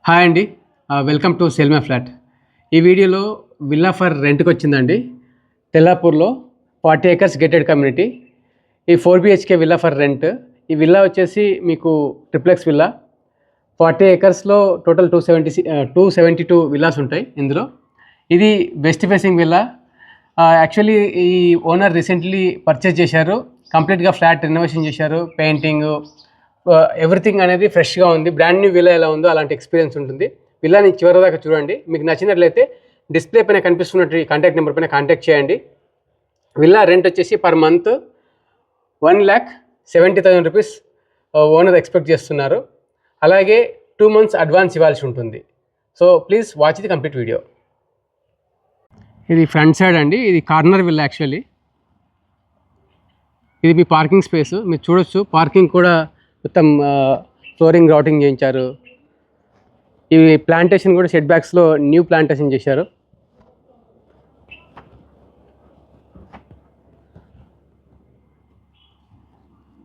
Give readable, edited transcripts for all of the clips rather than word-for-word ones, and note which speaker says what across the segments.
Speaker 1: Hi అండి. Welcome to sale my flat. ఈ వీడియోలో విల్లా ఫర్ రెంట్కి వచ్చిందండి. తెల్లాపూర్లో 40 acres గేటెడ్ కమ్యూనిటీ. ఈ 4 BHK విల్లా ఫర్ రెంట్. ఈ విల్లా వచ్చేసి మీకు ట్రిప్లెక్స్ విల్లా. 40 acresలో టోటల్ 272 విల్లాస్ ఉంటాయి ఇందులో. ఇది వెస్ట్ ఫేసింగ్ విల్లా. యాక్చువల్లీ ఈ ఓనర్ రీసెంట్లీ పర్చేజ్ చేశారు. కంప్లీట్గా ఫ్లాట్ రెనోవేషన్ చేశారు. పెయింటింగ్ ఎవ్రీథింగ్ అనేది ఫ్రెష్గా ఉంది. బ్రాండ్ న్యూ విల్లా ఎలా ఉందో అలాంటి ఎక్స్పీరియన్స్ ఉంటుంది. విల్లాని చివరి దాకా చూడండి. మీకు నచ్చినట్లయితే డిస్ప్లే పైన కనిపిస్తున్నట్టు కాంటాక్ట్ నెంబర్ పైన కాంటాక్ట్ చేయండి. విల్లా రెంట్ వచ్చేసి per month 1,70,000 rupees owner expect చేస్తున్నారు. అలాగే 2 months అడ్వాన్స్ ఇవ్వాల్సి ఉంటుంది. So please watch the complete video. ఇది ఫ్రంట్ సైడ్ అండి. ఇది కార్నర్ విల్లా. యాక్చువల్లీ ఇది మీ పార్కింగ్ స్పేస్. మీరు చూడొచ్చు, పార్కింగ్ కూడా మొత్తం ఫ్లోరింగ్ రౌటింగ్ చేయించారు. ఈ ప్లాంటేషన్ కూడా సెట్ బ్యాక్స్లో న్యూ ప్లాంటేషన్ చేశారు.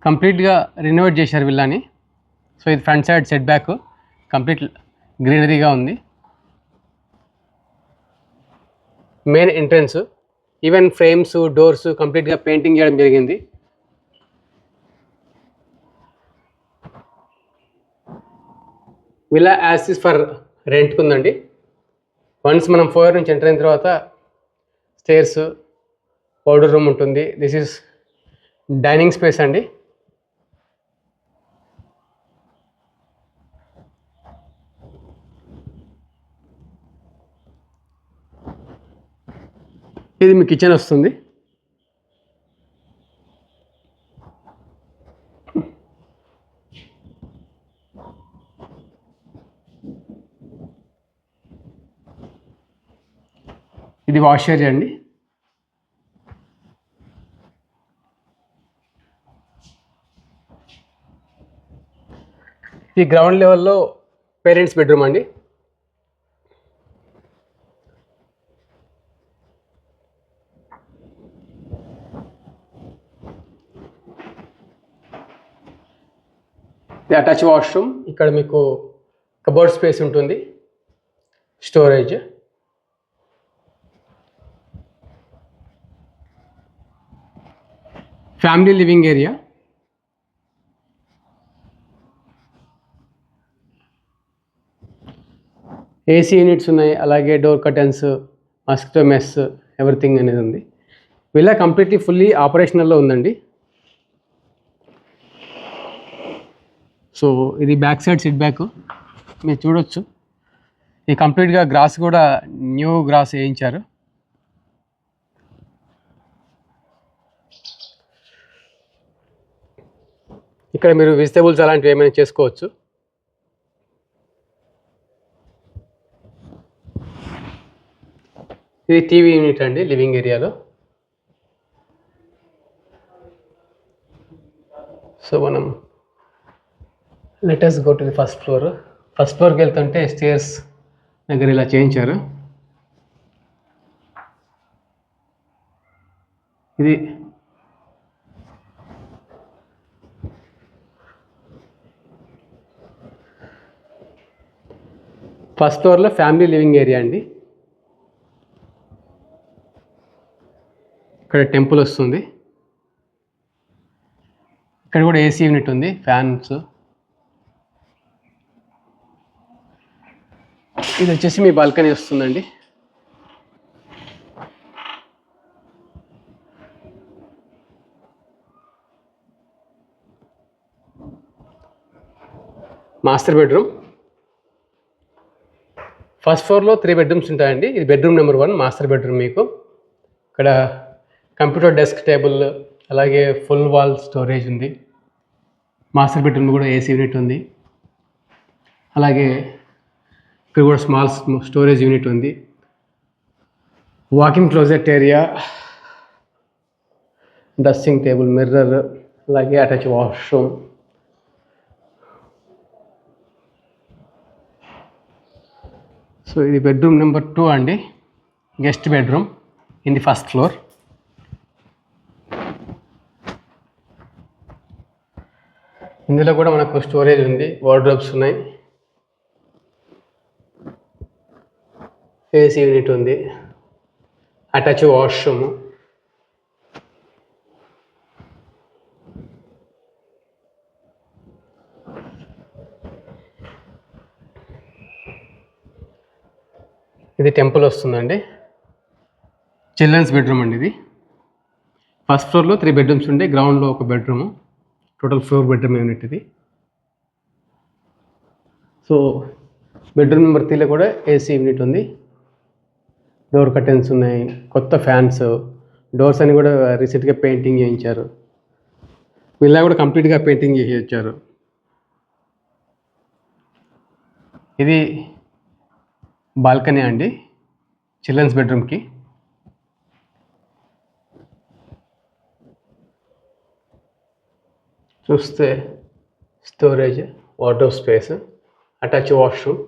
Speaker 1: కంప్లీట్గా రినోవేట్ చేశారు విల్లాని. సో ఇది front side set back complete గ్రీనరీగా ఉంది. Main entrance even frames, doors కంప్లీట్గా పెయింటింగ్ చేయడం జరిగింది. విల్లా యాజ్ ఇస్ ఫర్ రెంట్కి ఉందండి. వన్స్ మనం 4 నుంచి ఎంటర్ అయిన తర్వాత స్టేర్స్, పౌడర్ రూమ్ ఉంటుంది. దిస్ ఈజ్ డైనింగ్ స్పేస్ అండి. ఇది మీ కిచెన్ వస్తుంది. ఇది వాష్ ఏరియా అండి. ఈ గ్రౌండ్ లెవెల్లో పేరెంట్స్ బెడ్రూమ్ అండి. ఇది అటాచ్ వాష్రూమ్. ఇక్కడ మీకు కబోర్డ్ స్పేస్ ఉంటుంది, storage. Family living area. AC units ఉన్నాయి. అలాగే door curtains, mosquito mess, everything అనేది ఉంది. విల్లా కంప్లీట్లీ ఫుల్లీ ఆపరేషనల్లో ఉందండి. సో ఇది బ్యాక్ సైడ్ సిట్ బ్యాక్ మీరు చూడొచ్చు. ఈ కంప్లీట్గా గ్రాస్ కూడా న్యూ గ్రాస్ వేయించారు. ఇక్కడ మీరు వెజిటేబుల్స్ అలాంటివి ఏమైనా చేసుకోవచ్చు. ఇది టీవీ యూనిట్ అండి లివింగ్ ఏరియాలో. సో మనం letters go to the first floor. First ఫ్లోర్కి వెళ్తుంటే స్టేర్స్ దగ్గర ఇలా చేయించారు. ఇది ఫస్ట్ ఫ్లోర్లో ఫ్యామిలీ లివింగ్ ఏరియా అండి. ఇక్కడ టెంపుల్ వస్తుంది. ఇక్కడ కూడా ఏసీ యూనిట్ ఉంది, ఫ్యాన్స్. ఇది వచ్చేసి మీ బాల్కనీ వస్తుందండి. Master bedroom. ఫస్ట్ ఫ్లోర్లో 3 bedrooms ఉంటాయండి. ఇది బెడ్రూమ్ నెంబర్ 1, మాస్టర్ బెడ్రూమ్. మీకు ఇక్కడ కంప్యూటర్ డెస్క్, టేబుల్, అలాగే ఫుల్ వాల్ స్టోరేజ్ ఉంది. మాస్టర్ బెడ్రూమ్ కూడా ఏసీ యూనిట్ ఉంది. అలాగే ఇక్కడ కూడా స్మాల్ స్టోరేజ్ యూనిట్ ఉంది. Walking closet area, dressing table, mirror, అలాగే అటాచ్ వాష్రూమ్. సో ఇది బెడ్రూమ్ నెంబర్ 2 అండి, guest bedroom in the first floor. ఇందులో కూడా మనకు స్టోరేజ్ ఉంది, వార్డ్రోబ్స్ ఉన్నాయి. ఏసీ యూనిట్ ఉంది, అటాచ్ వాష్రూమ్, ఇది టెంపుల్ వస్తుందండి. చిల్డ్రన్స్ బెడ్రూమ్ అండి ఇది. ఫస్ట్ ఫ్లోర్లో 3 బెడ్రూమ్స్ ఉండే, గ్రౌండ్లో ఒక బెడ్రూము, టోటల్ 4 బెడ్రూమ్ యూనిట్ ఇది. సో బెడ్రూమ్ నెంబర్ 3లో కూడా ఏసీ యూనిట్ ఉంది, డోర్ కర్టెన్స్ ఉన్నాయి, కొత్త ఫ్యాన్స్, డోర్స్ అని కూడా రీసెంట్గా పెయింటింగ్ చేయించారు. విల్లా కూడా కంప్లీట్గా పెయింటింగ్ చేసి వచ్చారు. ఇది బాల్కనీ అండి చిల్డ్రన్స్ బెడ్రూమ్కి. చూస్తే storage, wardrobe space, attach washroom,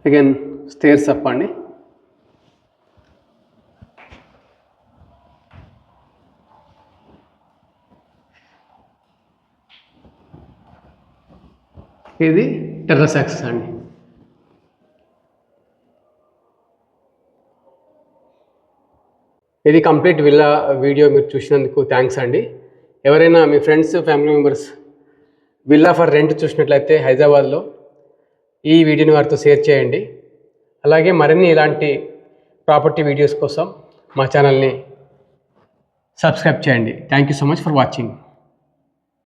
Speaker 1: again stairs up అండి. ఇది టెర్రస్ యాక్సెస్ అండి. ఇది కంప్లీట్ విల్లా వీడియో మీరు చూసినందుకు థ్యాంక్స్ అండి. ఎవరైనా మీ friends, family members villa for rent చూసినట్లయితే హైదరాబాద్లో ఈ వీడియోని వారితో షేర్ చేయండి. అలాగే మరిన్ని ఇలాంటి ప్రాపర్టీ వీడియోస్ కోసం మా ఛానల్ని సబ్స్క్రైబ్ చేయండి. Thank you so much for watching.